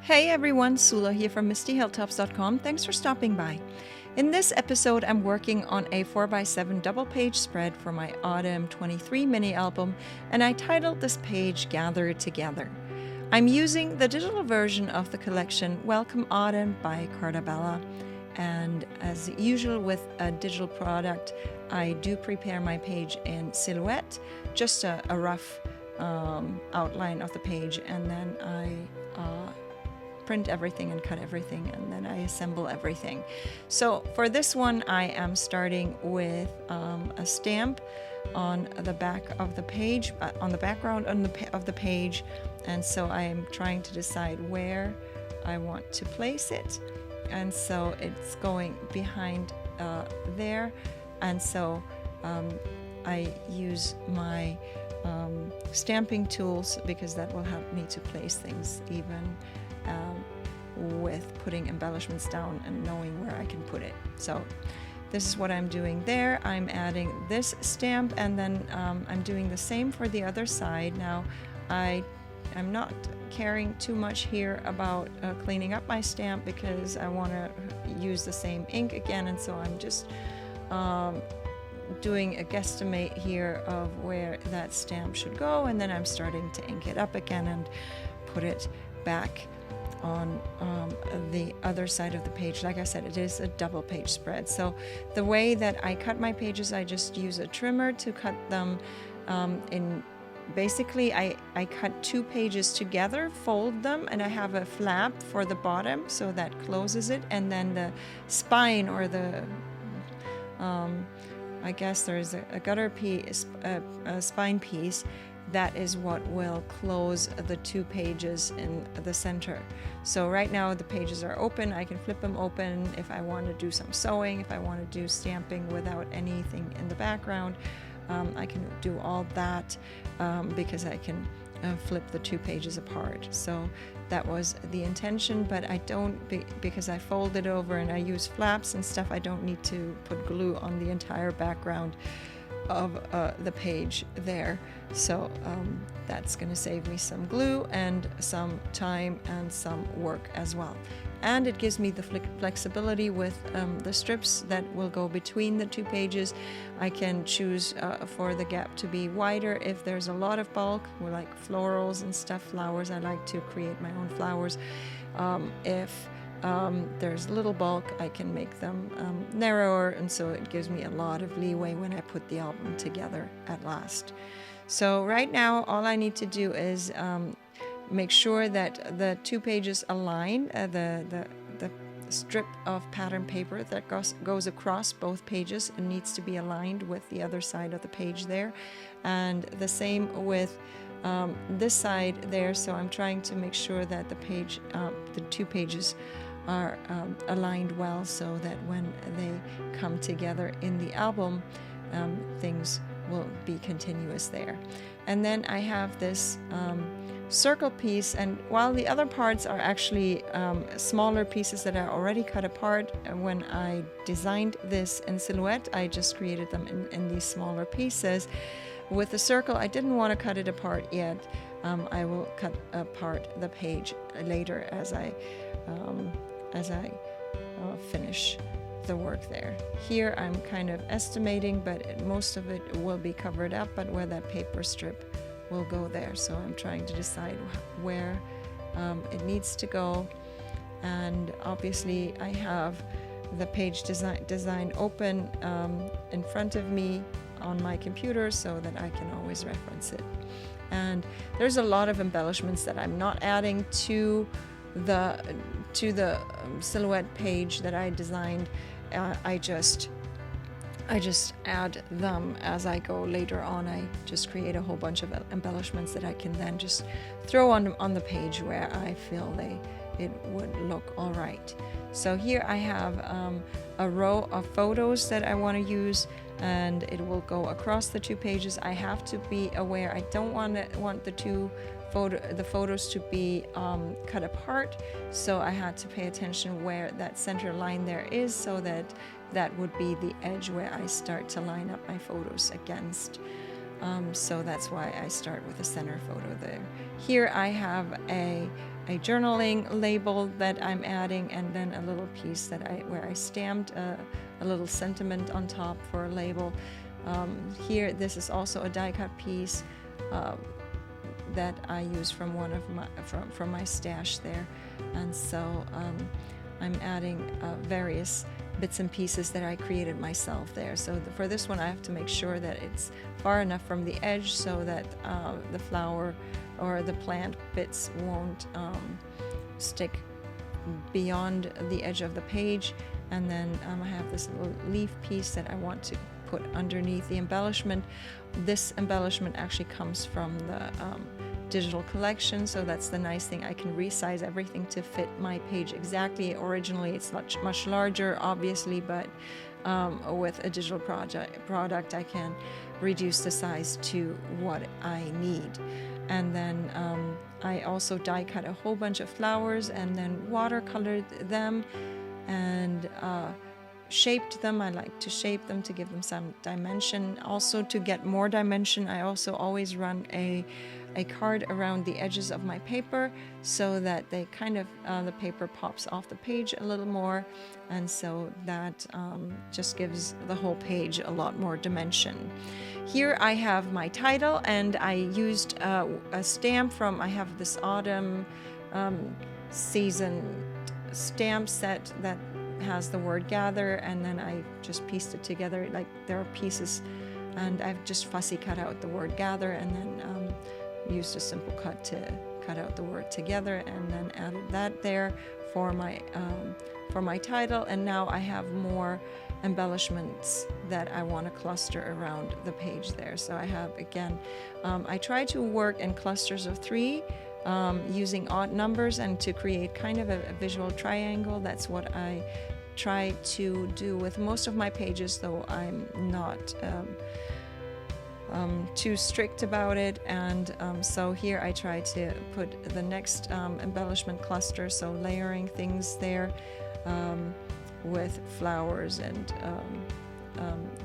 Hey everyone, Sula here from MistyHilltops.com. Thanks for stopping by. In this episode, I'm working on a 4x7 double-page spread for my Autumn 23 mini album, and I titled this page Gather Together. I'm using the digital version of the collection Welcome Autumn by Carta Bella, and as usual with a digital product, I do prepare my page in Silhouette, just a rough outline of the page, and then I print everything and cut everything, and then I assemble everything. So for this one, I am starting with a stamp on the back of the page, on the background of the page, and so I am trying to decide where I want to place it, and so it's going behind there, and so I use my stamping tools because that will help me to place things even with putting embellishments down and knowing where I can put it. So this is what I'm doing there. I'm adding this stamp, and then I'm doing the same for the other side. Now I'm not caring too much here about cleaning up my stamp because I want to use the same ink again, and so I'm just doing a guesstimate here of where that stamp should go, and then I'm starting to ink it up again and put it back on the other side of the page. Like I said, it is a double page spread. So the way that I cut my pages, I just use a trimmer to cut them in. Basically, I cut two pages together, fold them, and I have a flap for the bottom, so that closes it, and then the spine, or the I guess there's a gutter piece, a spine piece, that is what will close the two pages in the center. So right now the pages are open. I can flip them open if I want to do some sewing, if I want to do stamping without anything in the background. I can do all that because I can flip the two pages apart. So that was the intention, but I don't, because I fold it over and I use flaps and stuff, I don't need to put glue on the entire background of the page there. So that's going to save me some glue and some time and some work as well. And it gives me the flexibility with the strips that will go between the two pages. I can choose for the gap to be wider if there's a lot of bulk, like florals and stuff, flowers. I like to create my own flowers. If there's little bulk, I can make them narrower, and so it gives me a lot of leeway when I put the album together at last. So right now all I need to do is make sure that the two pages align. The strip of pattern paper that goes across both pages and needs to be aligned with the other side of the page there, and the same with this side there. So I'm trying to make sure that the two pages are aligned well, so that when they come together in the album, things will be continuous there. And then I have this circle piece, and while the other parts are actually smaller pieces that I already cut apart, when I designed this in Silhouette, I just created them in these smaller pieces. With the circle, I didn't want to cut it apart yet. I will cut apart the page later as I finish the work there. Here I'm kind of estimating, but most of it will be covered up, but where that paper strip will go there. So I'm trying to decide where it needs to go. And obviously I have the page design open in front of me on my computer so that I can always reference it. And there's a lot of embellishments that I'm not adding to the Silhouette page that I designed. I just add them as I go later on. I just create a whole bunch of embellishments that I can then just throw on the page where I feel it would look all right. So here I have a row of photos that I want to use, and it will go across the two pages. I have to be aware, I don't want the photos to be cut apart, so I had to pay attention where that center line there is, so that would be the edge where I start to line up my photos against. So that's why I start with a center photo there. Here I have a a journaling label that I'm adding, and then a little piece that where I stamped a little sentiment on top for a label. Here, this is also a die cut piece that I use from one of my from my stash there, and so I'm adding various bits and pieces that I created myself there. So for this one, I have to make sure that it's far enough from the edge so that the flower or the plant bits won't stick beyond the edge of the page. And then I have this little leaf piece that I want to put underneath the embellishment. This embellishment actually comes from the digital collection, so that's the nice thing. I can resize everything to fit my page exactly. Originally it's much larger, obviously, but with a digital product I can reduce the size to what I need. And then I also die cut a whole bunch of flowers and then watercolored them and shaped them. I like to shape them to give them some dimension. Also, to get more dimension, I also always run a card around the edges of my paper so that they kind of the paper pops off the page a little more, and so that just gives the whole page a lot more dimension. Here I have my title, and I used a stamp from, I have this autumn season stamp set that has the word gather, and then I just pieced it together. Like, there are pieces, and I've just fussy cut out the word gather, and then used a simple cut to cut out the word together, and then added that there for my title. And now I have more embellishments that I want to cluster around the page there. So I have, again, I try to work in clusters of 3 using odd numbers, and to create kind of a visual triangle. That's what I try to do with most of my pages, though I'm not too strict about it. And so here I try to put the next embellishment cluster, so layering things there with flowers and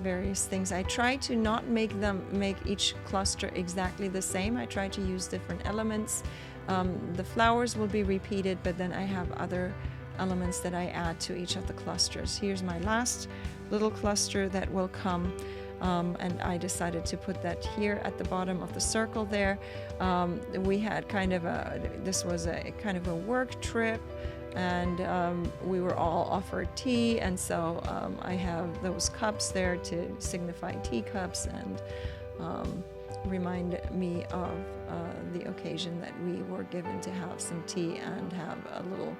various things. I try to not make each cluster exactly the same. I try to use different elements. The flowers will be repeated, but then I have other elements that I add to each of the clusters. Here's my last little cluster that will come. And I decided to put that here at the bottom of the circle there. We had this was a kind of a work trip, and we were all offered tea, and so I have those cups there to signify teacups and remind me of the occasion that we were given to have some tea and have a little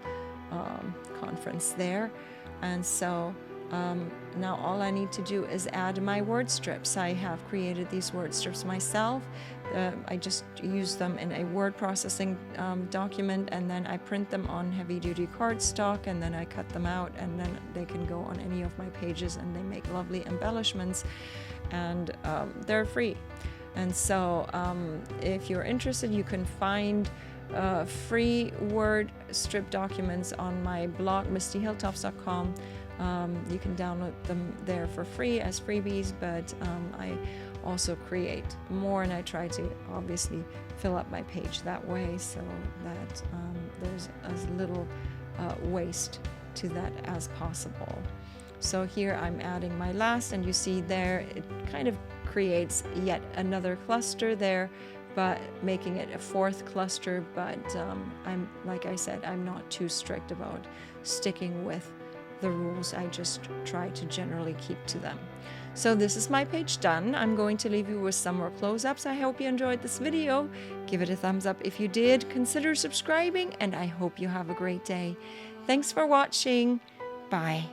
conference there. And so now all I need to do is add my word strips. I have created these word strips myself. I just use them in a word processing document, and then I print them on heavy-duty cardstock, and then I cut them out, and then they can go on any of my pages, and they make lovely embellishments, and they're free. And so if you're interested, you can find free word strip documents on my blog, mistyhilltops.com. You can download them there for free as freebies, but I also create more, and I try to obviously fill up my page that way so that there's as little waste to that as possible. So here I'm adding my last, and you see there it kind of creates yet another cluster there, but making it a 4th cluster. But I'm, like I said, I'm not too strict about sticking with the rules. I just try to generally keep to them. So this is my page done. I'm going to leave you with some more close-ups. I hope you enjoyed this video. Give it a thumbs up if you did. Consider subscribing, and I hope you have a great day. Thanks for watching. Bye.